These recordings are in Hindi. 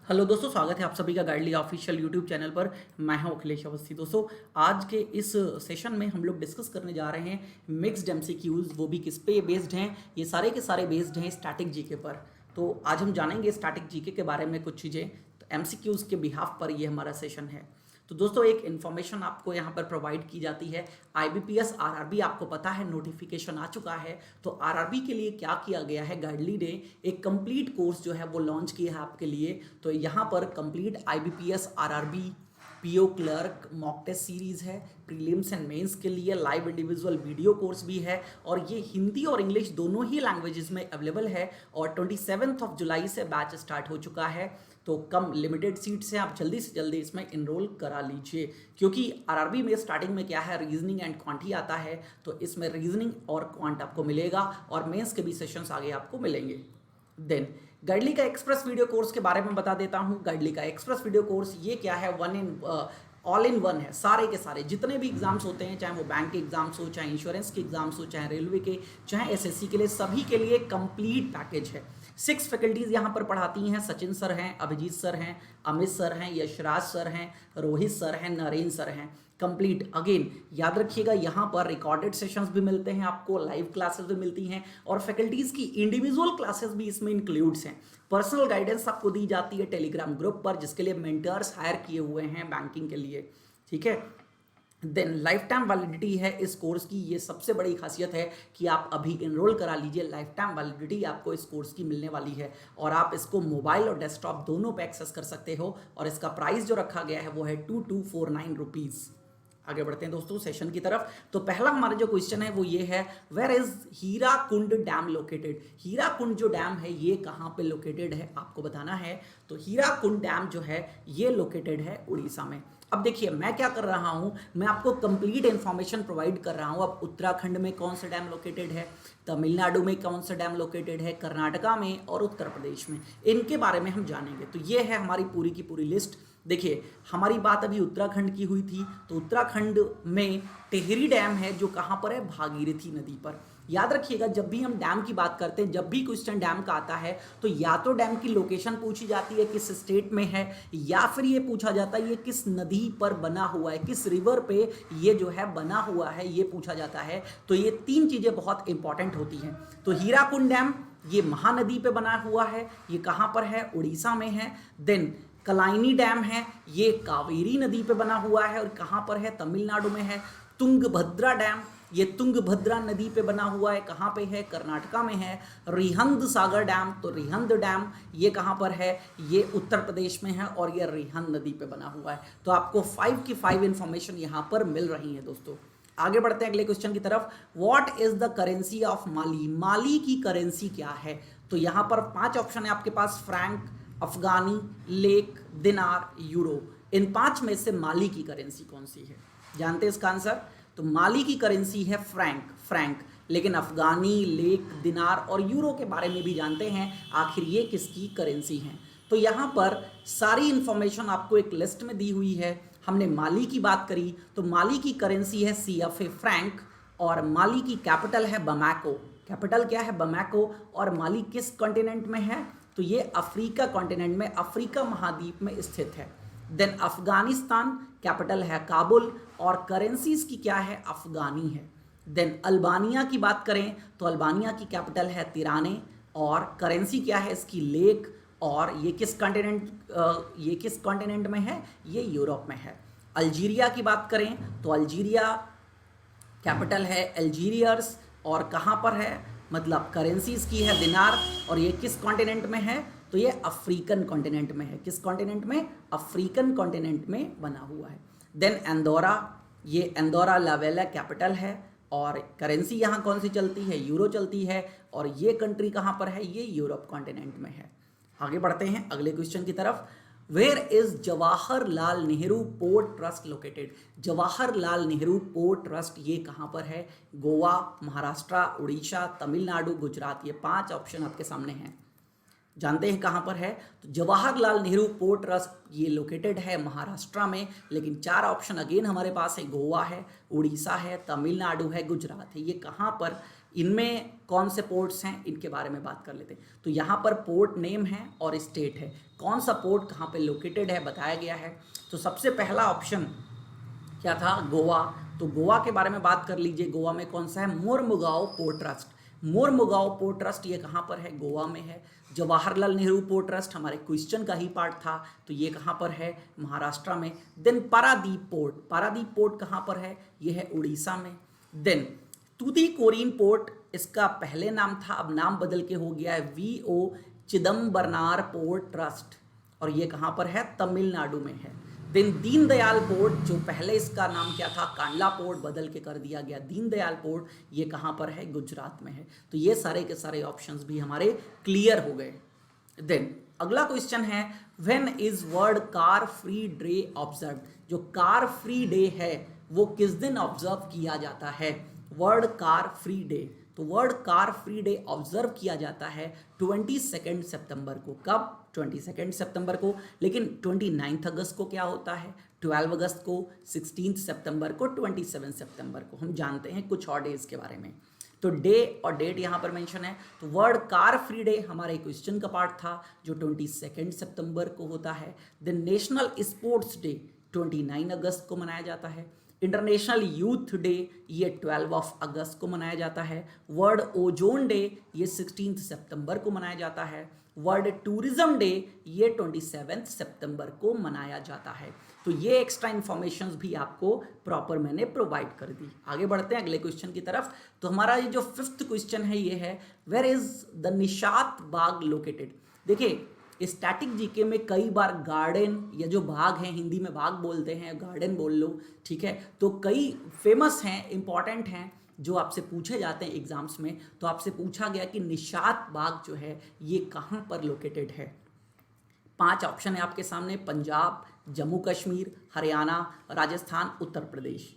हेलो दोस्तों, स्वागत है आप सभी का गाइडली ऑफिशियल यूट्यूब चैनल पर। मैं हूं अखिलेश अवस्थी। दोस्तों, आज के इस सेशन में हम लोग डिस्कस करने जा रहे हैं मिक्स्ड एमसीक्यूज, वो भी किस पे बेस्ड हैं। ये सारे के सारे बेस्ड हैं स्टैटिक जीके पर। तो आज हम जानेंगे स्टैटिक जीके के बारे में कुछ चीज़ें। तो एमसीक्यूज के बिहाफ पर ये हमारा सेशन है। तो दोस्तों, एक इन्फॉर्मेशन आपको यहाँ पर प्रोवाइड की जाती है। आईबीपीएस आरआरबी आपको पता है नोटिफिकेशन आ चुका है। तो आरआरबी के लिए क्या किया गया है, गाइडली ने एक कंप्लीट कोर्स जो है वो लॉन्च किया है आपके लिए। तो यहाँ पर complete IBPS RRB PO clerk mock test series है। प्रीलिम्स एंड मेंस के लिए लाइव इंडिविजुअल वीडियो कोर्स भी है और ये हिंदी और इंग्लिश दोनों ही लैंग्वेजेस में अवेलेबल है। और 27 जुलाई से बैच स्टार्ट हो चुका है। तो कम लिमिटेड सीट्स हैं, आप जल्दी से जल्दी इसमें इनरोल करा लीजिए। क्योंकि आरआरबी में स्टार्टिंग में क्या है, रीजनिंग एंड क्वांट ही आता है। तो इसमें रीजनिंग और क्वांट आपको मिलेगा और मेंस के भी सेशंस आगे आपको मिलेंगे। देन गाइडली का एक्सप्रेस वीडियो कोर्स के बारे में बता देता हूं। गाइडली का एक्सप्रेस वीडियो कोर्स ये क्या है, ऑल इन वन है। सारे के सारे जितने भी एग्जाम्स होते हैं, चाहे वो बैंक के एग्जाम्स हो, चाहे इंश्योरेंस के एग्जाम्स हो, चाहे रेलवे के, चाहे एसएससी के लिए, सभी के लिए कंप्लीट पैकेज है। 6 फैकल्टीज यहाँ पर पढ़ाती हैं। सचिन सर हैं, अभिजीत सर हैं, अमित सर हैं, यशराज सर हैं, रोहित सर हैं, नरेंद्र सर हैं। कंप्लीट अगेन याद रखिएगा, यहाँ पर रिकॉर्डेड सेशंस भी मिलते हैं आपको, लाइव क्लासेस भी मिलती हैं और फैकल्टीज की इंडिविजुअल क्लासेस भी इसमें इंक्लूड्स हैं। पर्सनल गाइडेंस आपको दी जाती है टेलीग्राम ग्रुप पर, जिसके लिए मेंटर्स हायर किए हुए हैं बैंकिंग के लिए। ठीक है। देन लाइफ टाइम वैलिडिटी है इस कोर्स की। ये सबसे बड़ी खासियत है कि आप अभी इनरोल करा लीजिए। लाइफ टाइम वैलिडिटी आपको इस कोर्स की मिलने वाली है और आप इसको मोबाइल और डेस्कटॉप दोनों पे एक्सेस कर सकते हो। और इसका प्राइस जो रखा गया है वो है 2249 रुपीज़। आगे बढ़ते हैं दोस्तों सेशन की तरफ। तो पहला हमारा जो क्वेश्चन है वो ये है, where is Hirakud dam located. Hirakud जो डैम है ये कहाँ पे लोकेटेड है आपको बताना है। तो हीराकुंड डैम जो है ये लोकेटेड है उड़ीसा में। अब देखिए मैं क्या कर रहा हूं, मैं आपको कंप्लीट इंफॉर्मेशन प्रोवाइड कर रहा हूं। अब उत्तराखंड में कौन सा डैम लोकेटेड है, तमिलनाडु में कौन सा डैम लोकेटेड है, कर्नाटका में और उत्तर प्रदेश में, इनके बारे में हम जानेंगे। तो ये है हमारी पूरी की पूरी लिस्ट। देखिए हमारी बात अभी उत्तराखंड की हुई थी। तो उत्तराखंड में टिहरी डैम है जो कहाँ पर है, भागीरथी नदी पर। याद रखिएगा, जब भी हम डैम की बात करते हैं, जब भी क्वेश्चन डैम का आता है तो या तो डैम की लोकेशन पूछी जाती है किस स्टेट में है, या फिर ये पूछा जाता है ये किस नदी पर बना हुआ है, किस रिवर पे ये जो है बना हुआ है, ये पूछा जाता है। तो ये 3 चीज़ें बहुत इंपॉर्टेंट होती हैं। तो हीराकुंड डैम ये महानदी पे बना हुआ है, ये कहाँ पर है, उड़ीसा में है। देन कलाइनी डैम है, ये कावेरी नदी पे बना हुआ है और कहाँ पर है, तमिलनाडु में है। तुंगभद्रा डैम ये तुंगभद्रा नदी पे बना हुआ है, कहाँ पे है, कर्नाटका में है। रिहंद सागर डैम, तो रिहंद डैम ये कहाँ पर है, ये उत्तर प्रदेश में है और ये रिहंद नदी पे बना हुआ है। तो आपको 5 की 5 इंफॉर्मेशन यहाँ पर मिल रही है दोस्तों। आगे बढ़ते हैं अगले क्वेश्चन की तरफ। What is the currency of Mali. Mali की करेंसी क्या है। तो यहाँ पर 5 ऑप्शन है आपके पास, फ्रैंक, अफगानी, लेक, दिनार, यूरो। इन 5 में से माली की करेंसी कौन सी है, जानते हैं इसका आंसर। तो माली की करेंसी है फ्रैंक। लेकिन अफगानी, लेक, दिनार और यूरो के बारे में भी जानते हैं, आखिर ये किसकी करेंसी हैं। तो यहाँ पर सारी इंफॉर्मेशन आपको एक लिस्ट में दी हुई है। हमने माली की बात करी तो माली की करेंसी है CFA फ्रैंक और माली की कैपिटल है बमाको। कैपिटल क्या है, बमाको। और माली किस कॉन्टिनेंट में है, तो ये अफ्रीका कॉन्टिनेंट में, अफ्रीका महाद्वीप में स्थित है। देन अफगानिस्तान कैपिटल है काबुल और करेंसीज की क्या है, अफगानी है। देन अल्बानिया की बात करें तो अल्बानिया की कैपिटल है तिराने और करेंसी क्या है इसकी, लेक। और ये किस कॉन्टिनेंट में है, ये यूरोप में है। अल्जीरिया की बात करें तो अल्जीरिया कैपिटल है अल्जीरियर्स और कहाँ पर है, मतलब करेंसीज की है दिनार और ये किस कॉन्टिनेंट में है, तो ये अफ्रीकन कॉन्टिनेंट में है। किस कॉन्टिनेंट में, अफ्रीकन कॉन्टिनेंट में बना हुआ है। देन एंडोरा, ये एंडोरा लावेला कैपिटल है और करेंसी यहाँ कौन सी चलती है, यूरो चलती है। और ये कंट्री कहाँ पर है, ये यूरोप कॉन्टिनेंट में है। आगे बढ़ते हैं अगले क्वेश्चन की तरफ। Where is Jawaharlal Nehru port trust located. Jawaharlal Nehru port trust ये कहाँ पर है, गोवा, महाराष्ट्र, उड़ीसा, तमिलनाडु, गुजरात। ये 5 ऑप्शन आपके सामने हैं, जानते हैं कहाँ पर है। तो जवाहरलाल नेहरू पोर्ट ट्रस्ट ये लोकेटेड है महाराष्ट्र में। लेकिन 4 ऑप्शन अगेन हमारे पास है, गोवा है, उड़ीसा है, तमिलनाडु है, गुजरात है। ये कहाँ पर इनमें कौन से पोर्ट्स हैं इनके बारे में बात कर लेते हैं। तो यहाँ पर पोर्ट नेम है और स्टेट है, कौन सा पोर्ट कहाँ पे लोकेटेड है बताया गया है। तो सबसे पहला ऑप्शन क्या था, गोवा। तो गोवा के बारे में बात कर लीजिए, गोवा में कौन सा है, Mormugao port trust. Mormugao port trust ये कहाँ पर है, गोवा में है। जवाहरलाल नेहरू पोर्ट ट्रस्ट हमारे क्वेश्चन का ही पार्ट था, तो ये कहाँ पर है, महाराष्ट्र में। Then Paradip port, Paradip port कहाँ पर है, ये है उड़ीसा में। देन तूतीकोरिन पोर्ट, इसका पहले नाम था, अब नाम बदल के हो गया है वीओ चिदम्बरनार पोर्ट ट्रस्ट, और ये कहाँ पर है, तमिलनाडु में है। देन दीनदयाल पोर्ट, जो पहले इसका नाम क्या था, कांडला पोर्ट, बदल के कर दिया गया दीनदयाल पोर्ट, ये कहाँ पर है, गुजरात में है। तो ये सारे के सारे ऑप्शंस भी हमारे क्लियर हो गए। देन अगला क्वेश्चन है, when is world car free day observe. जो कार फ्री डे है वो किस दिन ऑब्जर्व किया जाता है, वर्ल्ड कार फ्री डे। तो world car free day observe किया जाता है 22 सितंबर को। कब, 22 सितंबर को। लेकिन 29 अगस्त को क्या होता है, 12 अगस्त को, 16 सितंबर को, 27 सितंबर को। हम जानते हैं कुछ और डेज के बारे में। तो डे और डेट यहाँ पर मेंशन है। तो वर्ल्ड कार फ्री डे हमारे क्वेश्चन का पार्ट था, जो 22 सितंबर को होता है। देन नेशनल स्पोर्ट्स डे 29 अगस्त को मनाया जाता है। इंटरनेशनल यूथ डे ये 12 अगस्त को मनाया जाता है। वर्ल्ड ओजोन डे ये 16 सितंबर को मनाया जाता है। वर्ल्ड टूरिज्म डे ये 27 सितंबर को मनाया जाता है। तो ये एक्स्ट्रा इन्फॉर्मेशन भी आपको प्रॉपर मैंने प्रोवाइड कर दी। आगे बढ़ते हैं अगले क्वेश्चन की तरफ। तो हमारा ये जो 5th क्वेश्चन है ये है, where is the Nishat Bagh located. देखिए स्टैटिक जीके में कई बार गार्डन या जो बाग हैं, हिंदी में बाग बोलते हैं, गार्डन बोल लो, ठीक है। तो कई फेमस हैं, इंपॉर्टेंट हैं, जो आपसे पूछे जाते हैं एग्जाम्स में। तो आपसे पूछा गया कि निशात बाग जो है ये कहाँ पर लोकेटेड है। 5 ऑप्शन है आपके सामने, पंजाब, जम्मू कश्मीर, हरियाणा, राजस्थान, उत्तर प्रदेश।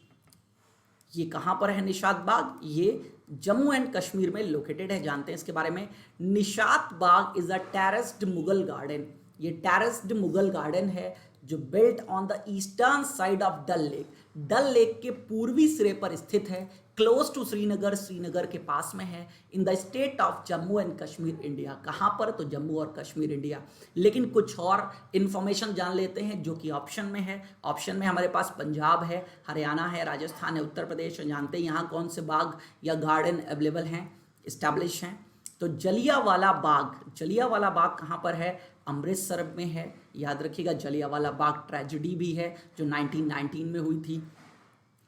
ये कहाँ पर है निशात बाग, ये जम्मू एंड कश्मीर में लोकेटेड है। जानते हैं इसके बारे में। Nishat Bagh is a terraced Mughal garden. ये टेरेस्ड मुगल गार्डन है जो built on the eastern side of Dal lake. Dal lake के पूर्वी सिरे पर स्थित है, क्लोज टू श्रीनगर, श्रीनगर के पास में है। In the state of Jammu and Kashmir India. कहाँ पर, तो जम्मू और कश्मीर इंडिया। लेकिन कुछ और इन्फॉर्मेशन जान लेते हैं जो कि ऑप्शन में है। ऑप्शन में हमारे पास पंजाब है, हरियाणा है, राजस्थान है, उत्तर प्रदेश है। जानते हैं यहाँ कौन से बाग या गार्डन अवेलेबल हैं, इस्टेब्लिश हैं। तो जलियांवाला बाग, जलियांवाला बाग कहाँ पर है, अमृतसर में है। याद रखिएगा जलियांवाला बाग ट्रेजेडी भी है जो 1919 में हुई थी।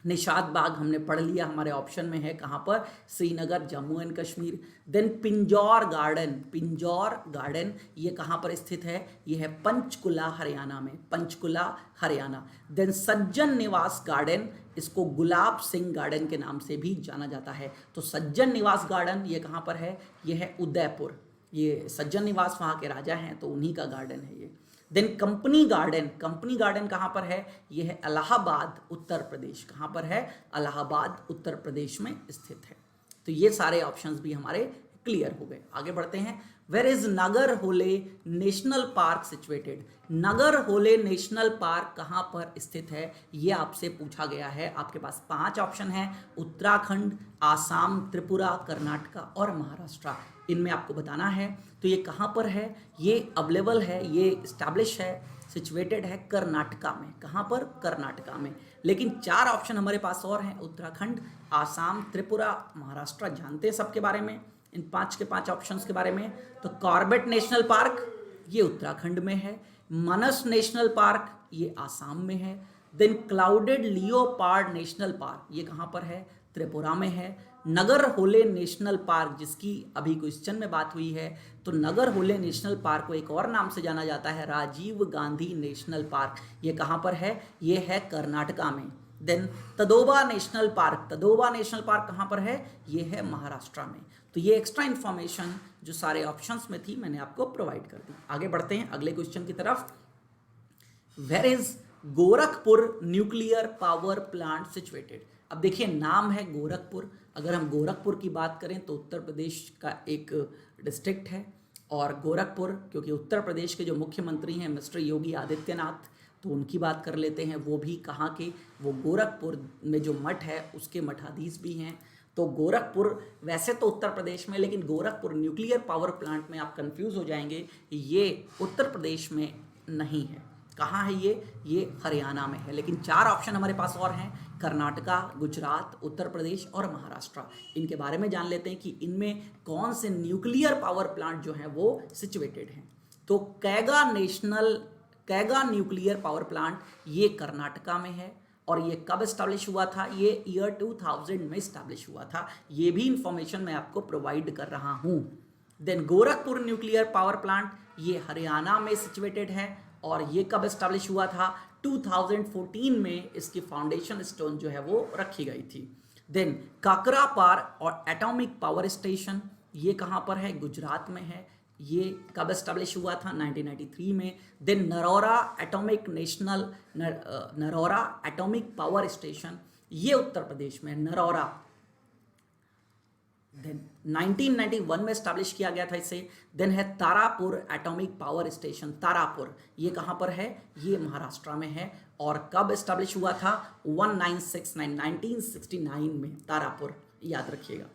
निशात बाग हमने पढ़ लिया, हमारे ऑप्शन में है कहाँ पर, Srinagar, Jammu and Kashmir. Then Pinjore garden, Pinjore garden ये कहाँ पर स्थित है, ये है पंचकुला हरियाणा में, पंचकुला हरियाणा। देन सज्जन निवास गार्डन, इसको गुलाब सिंह गार्डन के नाम से भी जाना जाता है। तो सज्जन निवास गार्डन ये कहाँ पर है, ये है उदयपुर। ये सज्जन निवास वहाँ के राजा हैं तो उन्हीं का गार्डन है ये। Then company garden, company garden कहाँ पर है, ये है इलाहाबाद, उत्तर प्रदेश। कहाँ पर है, इलाहाबाद, उत्तर प्रदेश में स्थित है। तो ये सारे ऑप्शंस भी हमारे क्लियर हो गए। आगे बढ़ते हैं। वेयर इज नागर होले नेशनल पार्क सिचुएटेड। नागर होले नेशनल पार्क कहाँ पर स्थित है, ये आपसे पूछा गया है। आपके पास 5 ऑप्शन है, उत्तराखंड, आसाम, त्रिपुरा, कर्नाटका और महाराष्ट्र। इनमें आपको बताना है। तो ये कहाँ पर है, ये अवेलेबल है, ये इस्टेब्लिश है, सिचुएटेड है कर्नाटका में। कहाँ पर, कर्नाटका में। लेकिन 4 ऑप्शन हमारे पास और हैं, उत्तराखंड, आसाम, त्रिपुरा, महाराष्ट्र। जानते हैं सबके बारे में, इन 5 के 5 ऑप्शंस के बारे में। तो कॉर्बेट नेशनल पार्क ये उत्तराखंड में है, मानस नेशनल पार्क ये आसाम में है। Then clouded leopard national park ये कहाँ पर है, त्रिपुरा में है। नगर होले नेशनल पार्क जिसकी अभी क्वेश्चन में बात हुई है, तो नगर होले नेशनल पार्क को एक और नाम से जाना जाता है, राजीव गांधी नेशनल पार्क। ये कहाँ पर है, ये है कर्नाटका में। Then Tadoba national park, Tadoba national park कहाँ पर है, ये है महाराष्ट्र में। तो ये एक्स्ट्रा इन्फॉर्मेशन जो सारे ऑप्शंस में थी मैंने आपको प्रोवाइड कर दी। आगे बढ़ते हैं अगले क्वेश्चन की तरफ। Where is Gorakhpur nuclear power plant situated. अब देखिए नाम है गोरखपुर। अगर हम गोरखपुर की बात करें तो उत्तर प्रदेश का एक डिस्ट्रिक्ट है, और गोरखपुर क्योंकि उत्तर प्रदेश के जो मुख्यमंत्री हैं मिस्टर योगी आदित्यनाथ, तो उनकी बात कर लेते हैं। वो भी कहाँ के, वो गोरखपुर में जो मठ है उसके मठाधीश भी हैं। तो गोरखपुर वैसे तो उत्तर प्रदेश में, लेकिन गोरखपुर न्यूक्लियर पावर प्लांट में आप कंफ्यूज हो जाएंगे, ये उत्तर प्रदेश में नहीं है। कहाँ है ये हरियाणा में है। लेकिन 4 ऑप्शन हमारे पास और हैं, कर्नाटका, गुजरात, उत्तर प्रदेश और महाराष्ट्र। इनके बारे में जान लेते हैं कि इनमें कौन से न्यूक्लियर पावर प्लांट जो हैं वो सिचुएटेड हैं। तो कैगा न्यूक्लियर पावर प्लांट ये कर्नाटका में है। और ये कब इस्टेब्लिश हुआ था? ये ईयर 2000 में इस्टेब्लिश हुआ था। ये भी इंफॉर्मेशन मैं आपको प्रोवाइड कर रहा हूँ। Then Gorakhpur nuclear power plant ये हरियाणा में सिचुएटेड है और ये कब इस्टेब्लिश हुआ था? 2014 में इसकी फाउंडेशन स्टोन जो है वो रखी गई थी। देन काकरापार और एटॉमिक पावर स्टेशन ये कहाँ पर है? गुजरात में है। ये कब एस्टेब्लिश हुआ था? 1993 में। Then Narora atomic power station ये उत्तर प्रदेश में, नरोरा। देन 1991 में एस्टेब्लिश किया गया था इसे। देन है Tarapur atomic power station, Tarapur ये कहाँ पर है? ये महाराष्ट्र में है। और कब एस्टेब्लिश हुआ था? 1969 में, तारापुर याद रखिएगा।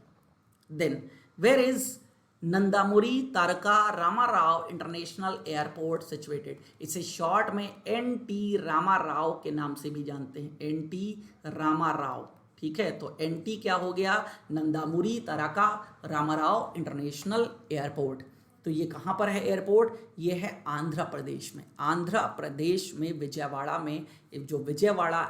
देन वेयर इज नंदामुरी तारका रामाराव इंटरनेशनल एयरपोर्ट सिचुएटेड? इसे शॉर्ट में NT रामाराव के नाम से भी जानते हैं, NT रामाराव। ठीक है, तो NT क्या हो गया? नंदामुरी तारका रामाराव इंटरनेशनल एयरपोर्ट। तो ये कहाँ पर है एयरपोर्ट? ये है आंध्र प्रदेश में। आंध्र प्रदेश में विजयवाड़ा में जो विजयवाड़ा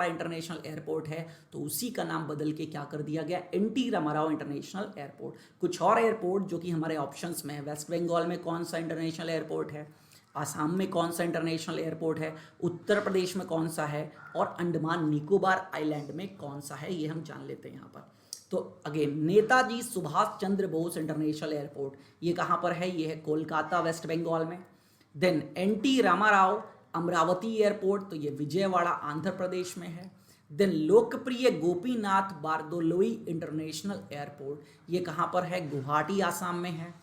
इंटरनेशनल एयरपोर्ट है, तो उसी का नाम बदल के क्या कर दिया गया? NT Rama Rao international airport. कुछ और एयरपोर्ट जो कि हमारे ऑप्शंस में है, वेस्ट बंगाल में कौन सा इंटरनेशनल एयरपोर्ट है, आसाम में कौन सा इंटरनेशनल एयरपोर्ट है, उत्तर प्रदेश में कौन सा है, और अंडमान निकोबार आइलैंड में कौन सा है, ये हम जान लेते हैं यहाँ पर। तो again Netaji Subhash Chandra Bose international airport ये कहाँ पर है? ये है कोलकाता, वेस्ट बंगाल में। Then NT Rama Rao Amaravati airport, तो ये विजयवाड़ा आंध्र प्रदेश में है। देन लोकप्रिय गोपीनाथ बारदोलोई इंटरनेशनल एयरपोर्ट ये कहाँ पर है? गुवाहाटी, आसाम में है।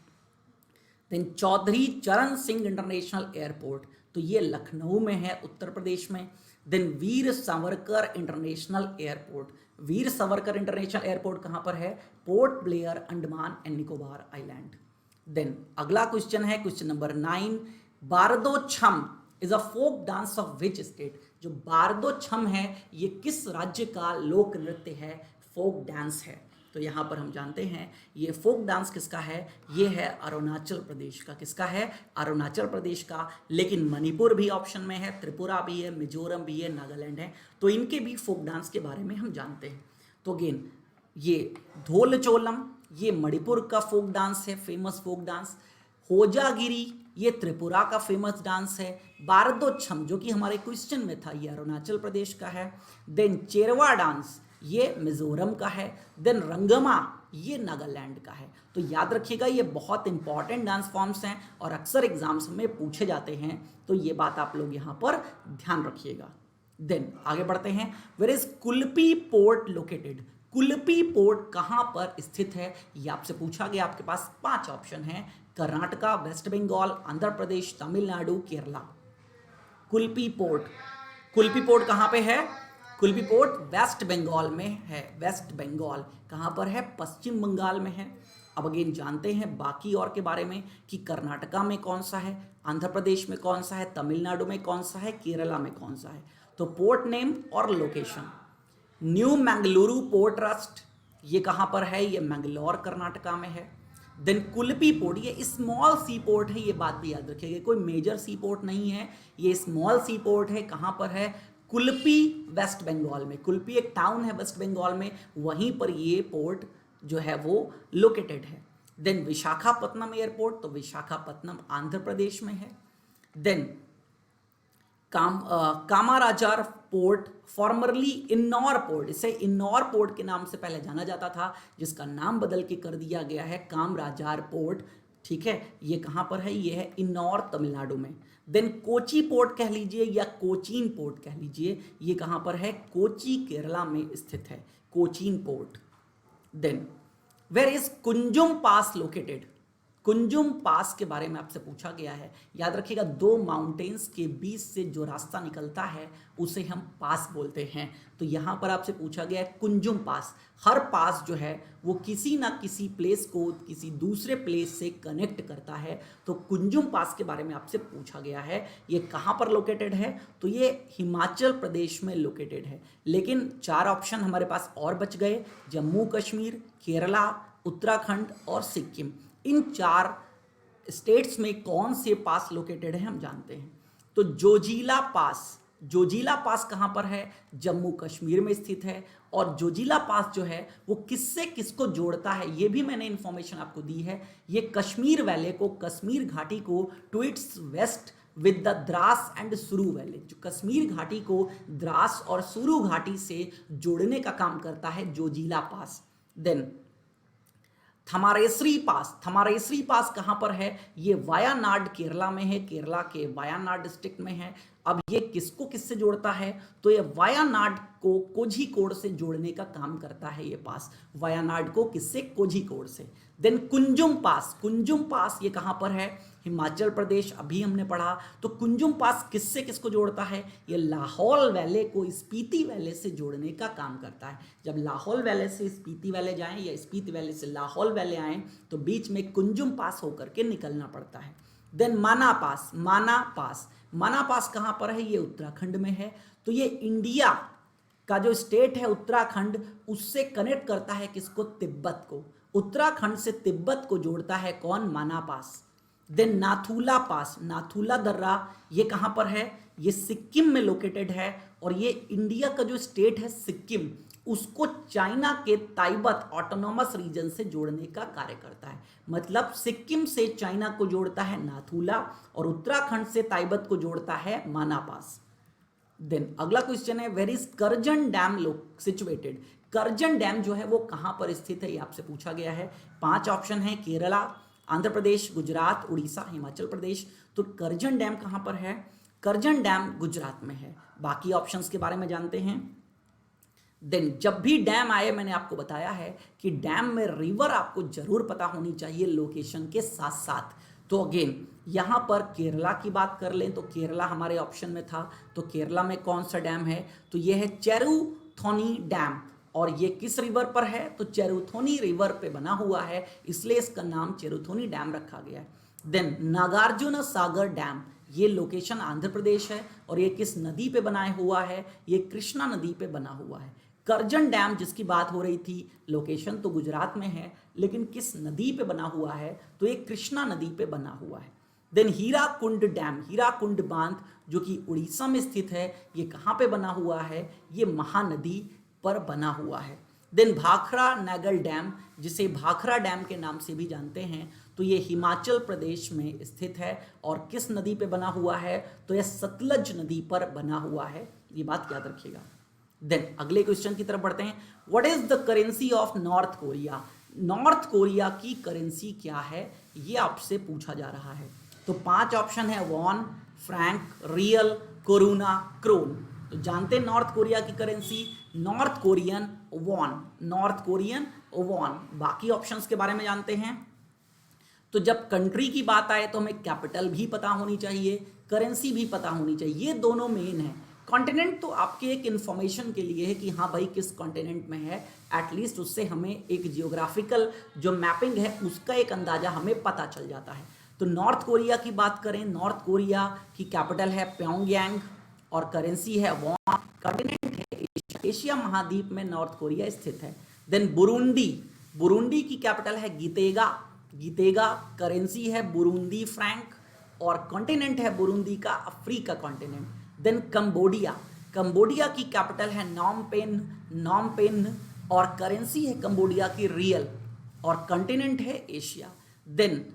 देन चौधरी चरण सिंह इंटरनेशनल एयरपोर्ट, तो ये लखनऊ में है, उत्तर प्रदेश में। Then Veer Savarkar international airport, Veer Savarkar international airport कहाँ पर है? Port Blair, Andaman and Nicobar island. Then अगला क्वेश्चन है question number 9, Bardo Chham is a folk dance of which state? जो बारदो छम है ये किस राज्य का लोक नृत्य है, फोक डांस है? तो यहाँ पर हम जानते हैं ये फोक डांस किसका है? ये है अरुणाचल प्रदेश का। किसका है? अरुणाचल प्रदेश का। लेकिन मणिपुर भी ऑप्शन में है, त्रिपुरा भी है, मिजोरम भी है, नागालैंड है, तो इनके भी फोक डांस के बारे में हम जानते हैं। तो अगेन ये धोल चोलम ये मणिपुर का फोक डांस है, फेमस फोक डांस। होजागिरी ये त्रिपुरा का फेमस डांस है। बारदो छम जो कि हमारे क्वेश्चन में था ये अरुणाचल प्रदेश का है। देन चेरवा डांस ये मिजोरम का है। देन रंगमा ये नागालैंड का है। तो याद रखिएगा ये बहुत इंपॉर्टेंट डांस फॉर्म्स हैं और अक्सर एग्जाम्स में पूछे जाते हैं, तो ये बात आप लोग यहाँ पर ध्यान रखिएगा। देन आगे बढ़ते हैं, where is Kulpi port located? Kulpi port कहाँ पर स्थित है ये आपसे पूछा गया। आपके पास 5 ऑप्शन हैं, कर्नाटका, वेस्ट बंगाल, आंध्र प्रदेश, तमिलनाडु, केरला। कुल्पी पोर्ट कहाँ पे है? कुल्पी पोर्ट वेस्ट बंगाल में है। वेस्ट बंगाल कहाँ पर है? पश्चिम बंगाल में है। अब अगेन जानते हैं बाकी और के बारे में कि कर्नाटका में कौन सा है, आंध्र प्रदेश में कौन सा है, तमिलनाडु में कौन सा है, केरला में कौन सा है। तो पोर्ट नेम और location, new Mangaluru port trust ये कहाँ पर है? ये मैंगलोर कर्नाटका में है। देन कुल्पी पोर्ट ये स्मॉल सी पोर्ट है, ये बात भी याद रखिएगा, कोई मेजर सी पोर्ट नहीं है, ये स्मॉल सी पोर्ट है। कहाँ पर है? कुल्पी वेस्ट बंगाल में। कुल्पी एक टाउन है वेस्ट बंगाल में, वहीं पर ये पोर्ट जो है वो लोकेटेड है। देन विशाखापत्तनम एयरपोर्ट, तो विशाखापत्तनम आंध्र प्रदेश में है। Then Kamarajar port formerly Ennore port, इसे इन्नौर पोर्ट के नाम से पहले जाना जाता था, जिसका नाम बदल के कर दिया गया है कामराजार पोर्ट। ठीक है, ये कहाँ पर है? ये है इन्नौर तमिलनाडु में। देन कोची पोर्ट कह लीजिए या कोचीन पोर्ट कह लीजिए, ये कहाँ पर है? कोची केरला में स्थित है, Cochin port. Then where is Kunzum pass located? Kunzum pass के बारे में आपसे पूछा गया है। याद रखिएगा, दो माउंटेन्स के बीच से जो रास्ता निकलता है उसे हम पास बोलते हैं। तो यहाँ पर आपसे पूछा गया है कुंजुम पास। हर पास जो है वो किसी ना किसी प्लेस को किसी दूसरे प्लेस से कनेक्ट करता है। तो कुंजुम पास के बारे में आपसे पूछा गया है। ये कहाँ पर लोकेटेड है? तो ये हिमाचल प्रदेश में लोकेटेड है। लेकिन 4 ऑप्शन हमारे पास और बच गए, जम्मू कश्मीर, केरला, उत्तराखंड और सिक्किम। इन 4 स्टेट्स में कौन से पास लोकेटेड है हम जानते हैं। तो जोजिला पास, जोजिला पास कहाँ पर है? जम्मू कश्मीर में स्थित है। और जोजिला पास जो है वो किससे किसको जोड़ता है ये भी मैंने इंफॉर्मेशन आपको दी है। ये कश्मीर वैले को, कश्मीर घाटी को to its west with the Dras and Suru valley, जो कश्मीर घाटी को द्रास और सुरू घाटी से जोड़ने का काम करता है जोजिला पास। देन थमारेसरी पास, थमारेसरी पास कहाँ पर है? ये वायानाड केरला में है, केरला के वायानाड डिस्ट्रिक्ट में है। अब ये किसको किससे जोड़ता है? तो ये वायानाड को कोझिकोड से जोड़ने का काम करता है ये पास। वायानाड को किससे? कोझिकोड से। देन कुंजुम पास, कुंजुम पास ये कहाँ पर है? हिमाचल प्रदेश, अभी हमने पढ़ा। तो कुंजुम पास किससे किसको जोड़ता है? ये लाहौल वैले को स्पीति वैले से जोड़ने का काम करता है। जब लाहौल वैले से स्पीति वैले जाएं या स्पीति वैले से लाहौल वैले आएं तो बीच में कुंजुम पास होकर के निकलना पड़ता है। देन माना पास, माना पास, माना पास कहाँ पर है? ये उत्तराखंड में है। तो ये इंडिया का जो स्टेट है उत्तराखंड, उससे कनेक्ट करता है किसको? तिब्बत को। उत्तराखंड से तिब्बत को जोड़ता है कौन? माना पास। देन नाथुला पास, नाथुला दर्रा ये कहाँ पर है? ये सिक्किम में लोकेटेड है। और ये इंडिया का जो स्टेट है सिक्किम, उसको चाइना के ताइबत ऑटोनॉमस रीजन से जोड़ने का कार्य करता है। मतलब सिक्किम से चाइना को जोड़ता है नाथुला और उत्तराखंड से ताइबत को जोड़ता है माना पास। देन अगला क्वेश्चन है, where is Karjan dam situated? Karjan dam जो है वो कहाँ पर स्थित है ये आपसे पूछा गया है। 5 ऑप्शन है, केरला, आंध्र प्रदेश, गुजरात, उड़ीसा, हिमाचल प्रदेश। तो करजन डैम कहाँ पर है? करजन डैम गुजरात में है। बाकी ऑप्शंस के बारे में जानते हैं। देन जब भी डैम आए, मैंने आपको बताया है कि डैम में रिवर आपको जरूर पता होनी चाहिए लोकेशन के साथ साथ। तो अगेन यहाँ पर केरला की बात कर लें तो केरला हमारे ऑप्शन में था। तो केरला में कौन सा डैम है? तो ये है चेरुथोनी डैम। और ये किस रिवर पर है? तो चेरुथोनी रिवर पे बना हुआ है, इसलिए इसका नाम चेरुथोनी डैम रखा गया है। देन नागार्जुन सागर डैम, ये लोकेशन आंध्र प्रदेश है। और ये किस नदी पे बनाया हुआ है? ये कृष्णा नदी पे बना हुआ है। करजन डैम जिसकी बात हो रही थी, लोकेशन तो गुजरात में है, लेकिन किस नदी पे बना हुआ है? तो ये कृष्णा नदी पे बना हुआ है। देन हीराकुंड डैम, हीराकुंड बांध जो कि उड़ीसा में स्थित है, ये कहाँ पे बना हुआ है? ये महानदी पर बना हुआ है। देन भाखड़ा नागल डैम, जिसे भाखड़ा डैम के नाम से भी जानते हैं, तो ये हिमाचल प्रदेश में स्थित है। और किस नदी पे बना हुआ है? तो यह सतलज नदी पर बना हुआ है, ये बात याद रखिएगा। देन अगले क्वेश्चन की तरफ बढ़ते हैं। What is the currency of north Korea? North Korea की करेंसी क्या है ये आपसे पूछा जा रहा है। तो 5 ऑप्शन है, won, franc, real, koruna, krone. तो जानते हैं नॉर्थ कोरिया की currency, North Korean won, North Korean won. बाकी ऑप्शंस के बारे में जानते हैं। तो जब कंट्री की बात आए तो हमें कैपिटल भी पता होनी चाहिए, करेंसी भी पता होनी चाहिए, ये दोनों मेन है। कॉन्टिनेंट तो आपके एक इन्फॉर्मेशन के लिए है कि हाँ भाई किस कॉन्टिनेंट में है, एटलीस्ट उससे हमें एक जियोग्राफिकल जो मैपिंग है उसका एक अंदाजा हमें पता चल जाता है। तो नॉर्थ कोरिया की बात करें, नॉर्थ कोरिया की कैपिटल है प्योंगयांग और करेंसी है वॉन। कॉन्टिनेंट है एशिया महाद्वीप में नॉर्थ कोरिया स्थित है। देन बुरुंडी, बुरुंडी की कैपिटल है गीतेगा, गीतेगा, करेंसी है बुरुंदी फ्रैंक और कॉन्टिनेंट है बुरुंदी का Africa continent. Then Cambodia, Cambodia की कैपिटल है नॉमपेन, नॉमपेन और करेंसी है कंबोडिया की रियल और कॉन्टिनेंट है एशिया। देन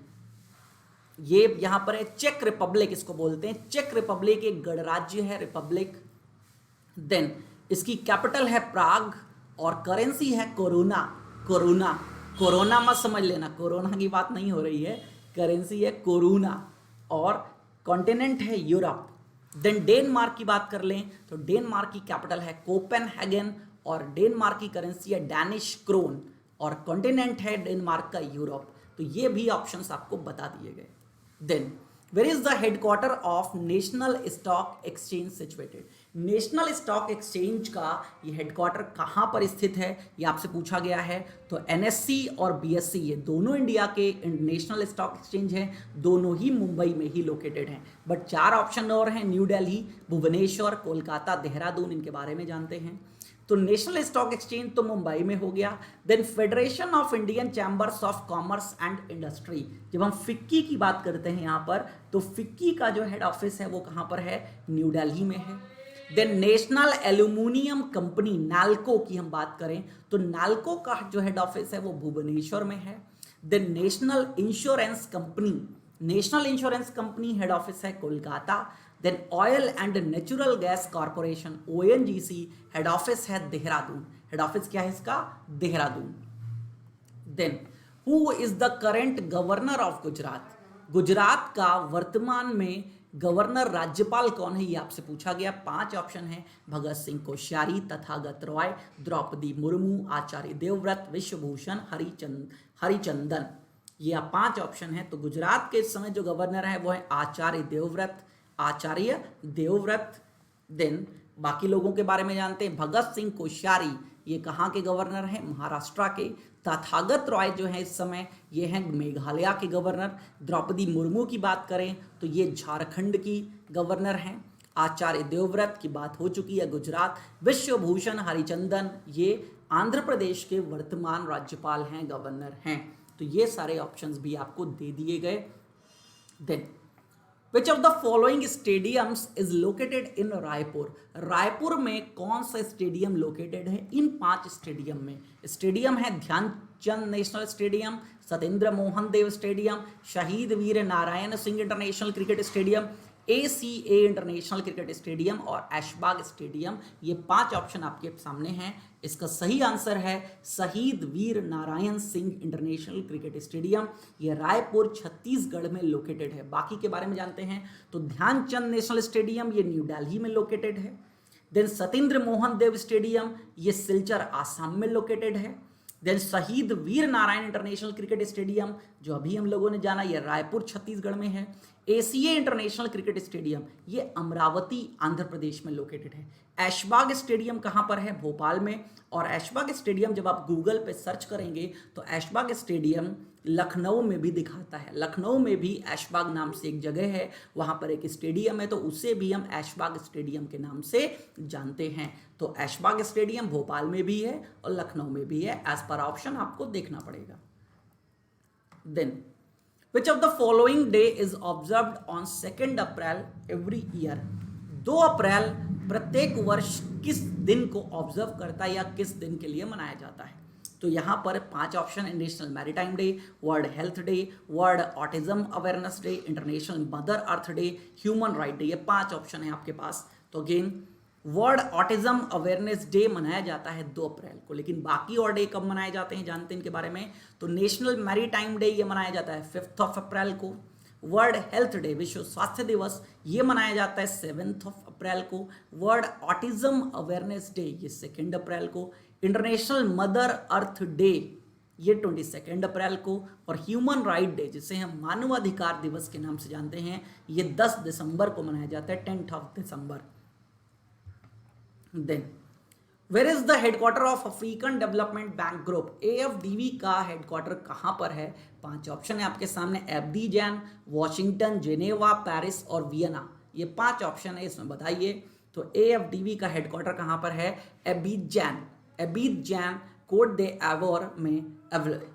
ये यहां पर है चेक रिपब्लिक, इसको बोलते हैं चेक रिपब्लिक, एक गणराज्य है रिपब्लिक। देन इसकी कैपिटल है प्राग और करेंसी है कोरोना, कोरोना, कोरोना मत समझ लेना, कोरोना की बात नहीं हो रही है, करेंसी है कोरोना और कॉन्टिनेंट है यूरोप। देन डेनमार्क की बात कर लें तो डेनमार्क की कैपिटल है कोपेनहेगन और डेनमार्क की करेंसी है डैनिश क्रोन और कॉन्टिनेंट है डेनमार्क का यूरोप। तो ये भी ऑप्शंस आपको बता दिए गए। Then where is the headquarter of national stock exchange situated? National stock exchange का ये हेडक्वार्टर कहाँ पर स्थित है, ये आपसे पूछा गया है। तो एनएससी और बीएससी ये दोनों इंडिया के नेशनल स्टॉक एक्सचेंज हैं, दोनों ही मुंबई में ही लोकेटेड हैं। बट 4 ऑप्शन और हैं, न्यू दिल्ली, भुवनेश्वर, कोलकाता, देहरादून, इनके बारे में जानते हैं। तो नेशनल स्टॉक एक्सचेंज तो मुंबई में हो गया। Then federation of Indian chambers of commerce and industry, जब हम फिक्की की बात करते हैं यहाँ पर, तो फिक्की का जो हेड ऑफिस है वो कहाँ पर है, न्यू दिल्ली में है। Then national aluminium company NALCO की हम बात करें तो नाल्को का जो हेड ऑफिस है वो भुवनेश्वर में है। Then national insurance company head office है Kolkata. Then oil and natural gas corporation ONGC head office है देहरादून। हेड ऑफिस क्या है इसका, Dehradun. Then who is the current governor of Gujarat? Gujarat का वर्तमान में गवर्नर राज्यपाल कौन है, ये आपसे पूछा गया। 5 ऑप्शन है, भगत सिंह कोश्यारी, तथागत रॉय, द्रौपदी मुर्मू, आचार्य देवव्रत, विश्वभूषण हरिचंदन। ये 5 ऑप्शन है। तो गुजरात के इस समय जो गवर्नर है वो है आचार्य देवव्रत। देन बाकी लोगों के बारे में जानते हैं। भगत सिंह कोश्यारी ये कहाँ के गवर्नर हैं, महाराष्ट्र के। तथागत रॉय जो है इस समय ये हैं मेघालय के गवर्नर। द्रौपदी मुर्मू की बात करें तो ये झारखंड की गवर्नर हैं। आचार्य देवव्रत की बात हो चुकी है, गुजरात। विश्वभूषण हरिचंदन ये आंध्र प्रदेश के वर्तमान राज्यपाल हैं, गवर्नर हैं। तो ये सारे ऑप्शंस भी आपको दे दिए गए। Then Which of the following stadiums is located in Raipur? Raipur में कौन सा स्टेडियम लोकेटेड है? इन 5 स्टेडियम में स्टेडियम है Dhyanchand national stadium, Satyendra Mohan Dev stadium, Shaheed Veer Narayan Singh international cricket stadium, ACA international cricket stadium और ऐशबाग स्टेडियम। ये 5 ऑप्शन आपके सामने हैं। इसका सही आंसर है Shaheed Veer Narayan Singh international cricket stadium. ये रायपुर छत्तीसगढ़ में लोकेटेड है। बाकी के बारे में जानते हैं तो ध्यानचंद नेशनल स्टेडियम ये न्यू दिल्ली में लोकेटेड है। देन सत्येंद्र मोहन देव स्टेडियम ये सिलचर आसाम में लोकेटेड है। देन शहीद Veer Narayan international cricket stadium जो अभी हम लोगों ने जाना ये रायपुर छत्तीसगढ़ में है। ACA इंटरनेशनल क्रिकेट स्टेडियम ये अमरावती आंध्र प्रदेश में लोकेटेड है। ऐशबाग स्टेडियम कहाँ पर है, भोपाल में। और ऐशबाग स्टेडियम जब आप गूगल पे सर्च करेंगे तो ऐशबाग स्टेडियम लखनऊ में भी दिखाता है। लखनऊ में भी ऐशबाग नाम से एक जगह है, वहाँ पर एक स्टेडियम है, तो उसे भी हम ऐशबाग स्टेडियम के नाम से जानते हैं। तो ऐशबाग स्टेडियम भोपाल में भी है और लखनऊ में भी है। एज पर ऑप्शन आपको देखना पड़ेगा। Then Which of the following day is observed on 2 April every year? 2 अप्रैल प्रत्येक वर्ष किस दिन को ऑब्जर्व करता है या किस दिन के लिए मनाया जाता है? तो यहाँ पर 5 ऑप्शन है, national maritime day, world health day, world autism awareness day, international mother earth day, human right day. ये 5 ऑप्शन है आपके पास। तो again world autism awareness day मनाया जाता है 2 अप्रैल को, लेकिन बाकी और डे कब मनाए जाते हैं जानते हैं इनके बारे में। तो नेशनल मैरीटाइम डे ये मनाया जाता है 5 अप्रैल को। वर्ल्ड हेल्थ डे विश्व स्वास्थ्य दिवस ये मनाया जाता है 7 अप्रैल को। वर्ल्ड ऑटिज्म अवेयरनेस डे ये 2 अप्रैल को। इंटरनेशनल मदर अर्थ डे ये 22 अप्रैल को। और ह्यूमन राइट डे जिसे हम मानवाधिकार दिवस के नाम से जानते हैं ये 10 दिसंबर को मनाया जाता है, 10 दिसंबर। Then where is the headquarter of African development bank group? AFDB का हेडक्वार्टर कहाँ पर है? 5 ऑप्शन है आपके सामने, एब्डिजान, वॉशिंगटन, जेनेवा, पेरिस और वियना। ये 5 ऑप्शन है, इसमें बताइए। तो AFDB का हेडक्वार्टर कहाँ पर है? एबिजान कोट दे एवोर में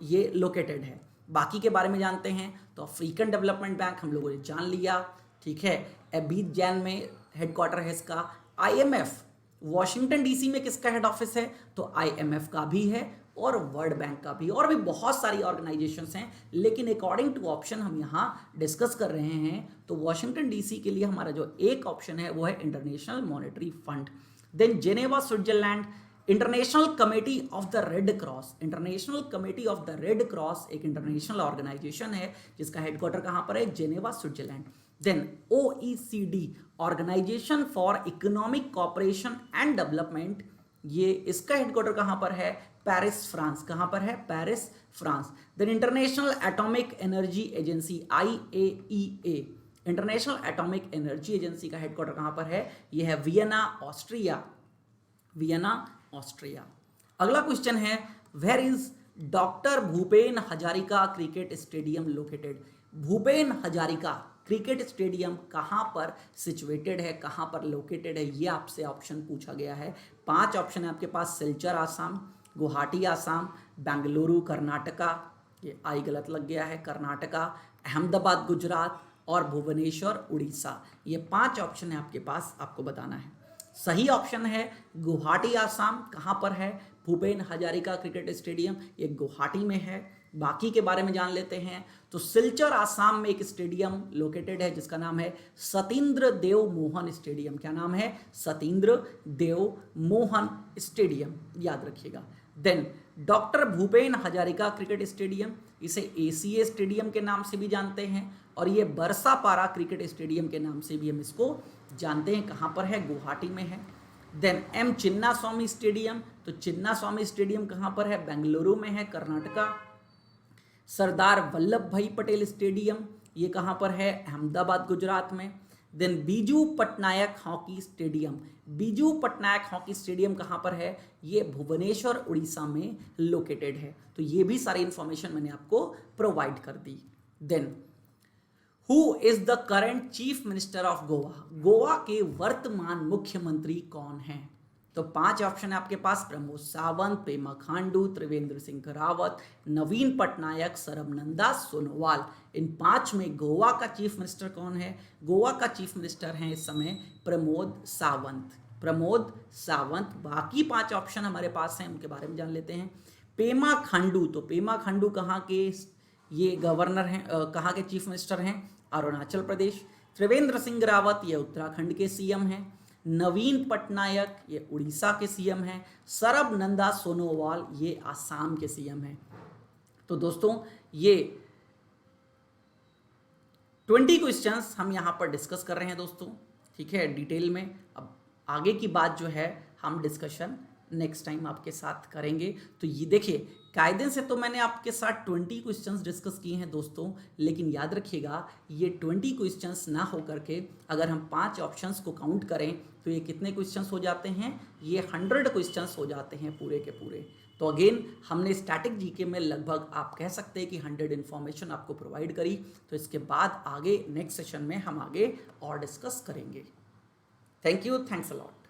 ये लोकेटेड है। बाकी के बारे में जानते हैं तो अफ्रीकन डेवलपमेंट बैंक हम लोगों ने जान लिया, ठीक है। एबिजान में हेडक्वार्टर है इसका। IMF वॉशिंगटन DC में किसका हेड ऑफिस है? तो IMF का भी है और वर्ल्ड बैंक का भी, और भी बहुत सारी ऑर्गेनाइजेशंस हैं, लेकिन अकॉर्डिंग टू ऑप्शन हम यहाँ डिस्कस कर रहे हैं। तो वॉशिंगटन DC के लिए हमारा जो एक ऑप्शन है वो है international monetary fund. Then Geneva Switzerland, international committee of the red cross. International committee of the red cross एक इंटरनेशनल ऑर्गेनाइजेशन है जिसका हेडक्वार्टर कहाँ पर है? Geneva Switzerland. Then OECD organisation for economic cooperation and development, ये इसका हेडक्वार्टर कहाँ पर है? Paris France. कहां पर है? Paris France. Then international atomic energy agency IAEA, international atomic energy agency का हेडक्वार्टर कहां पर है? यह है वियना ऑस्ट्रिया, वियना ऑस्ट्रिया। अगला क्वेश्चन है, where is doctor Bhupen Hazarika cricket stadium located? Bhupen Hazarika cricket stadium कहां पर सिचुएटेड है, कहां पर लोकेटेड है, ये आपसे ऑप्शन पूछा गया है। 5 ऑप्शन है आपके पास, सिलचर आसाम, गुवाहाटी आसाम, बेंगलुरु कर्नाटका, ये आई गलत लग गया है, कर्नाटका, अहमदाबाद गुजरात और भुवनेश्वर उड़ीसा। ये 5 ऑप्शन है आपके पास, आपको बताना है। सही ऑप्शन है गुवाहाटी आसाम। कहां पर है भूपेन हजारिका क्रिकेट स्टेडियम? ये गुवाहाटी में है। बाकी के बारे में जान लेते हैं। तो सिलचर आसाम में एक स्टेडियम लोकेटेड है जिसका नाम है सतीन्द्र देव मोहन स्टेडियम। क्या नाम है? सतीन्द्र देव मोहन स्टेडियम, याद रखिएगा। Then doctor Bhupen Hazarika cricket stadium, इसे ACA स्टेडियम के नाम से भी जानते हैं और ये बरसापारा क्रिकेट स्टेडियम के नाम से भी हम इसको जानते हैं। कहां पर है? गुवाहाटी में है। देन M चिन्नास्वामी स्टेडियम, तो चिन्नास्वामी स्टेडियम कहां पर है? बेंगलुरु में है, कर्नाटका। सरदार वल्लभ भाई पटेल स्टेडियम, ये कहां पर है? अहमदाबाद गुजरात में। Then Biju Patnaik hockey stadium, Biju Patnaik hockey stadium कहां पर है? ये भुवनेश्वर उड़ीसा में लोकेटेड है। तो ये भी सारी इंफॉर्मेशन मैंने आपको प्रोवाइड कर दी। Then who is the current chief minister of Goa? Goa के वर्तमान मुख्यमंत्री कौन हैं? तो 5 ऑप्शन है आपके पास, प्रमोद सावंत, पेमा खांडू, त्रिवेंद्र सिंह रावत, नवीन पटनायक, सर्बानंद सोनोवाल। इन 5 में गोवा का चीफ मिनिस्टर कौन है? गोवा का चीफ मिनिस्टर हैं इस समय प्रमोद सावंत, प्रमोद सावंत। बाकी 5 ऑप्शन हमारे पास हैं, उनके बारे में जान लेते हैं। पेमा खांडू, तो पेमा खांडू कहाँ के ये गवर्नर हैं, कहाँ के चीफ मिनिस्टर हैं? अरुणाचल प्रदेश। त्रिवेंद्र सिंह रावत ये उत्तराखंड के CM हैं। नवीन पटनायक ये उड़ीसा के CM हैं। सर्बानंद सोनोवाल ये आसाम के CM हैं। तो दोस्तों ये 20 क्वेश्चंस हम यहाँ पर डिस्कस कर रहे हैं दोस्तों, ठीक है, डिटेल में। अब आगे की बात जो है हम डिस्कशन नेक्स्ट टाइम आपके साथ करेंगे। तो ये देखिए, कायदे से तो मैंने आपके साथ 20 क्वेश्चंस डिस्कस किए हैं दोस्तों, लेकिन याद रखिएगा ये 20 क्वेश्चंस ना हो करके अगर हम 5 ऑप्शंस को काउंट करें तो ये कितने क्वेश्चंस हो जाते हैं? ये 100 क्वेश्चंस हो जाते हैं पूरे के पूरे। तो अगेन हमने स्टैटिक जीके में लगभग आप कह सकते हैं कि 100 इन्फॉर्मेशन आपको प्रोवाइड करी। तो इसके बाद आगे नेक्स्ट सेशन में हम आगे और डिस्कस करेंगे। Thank you, thanks a lot.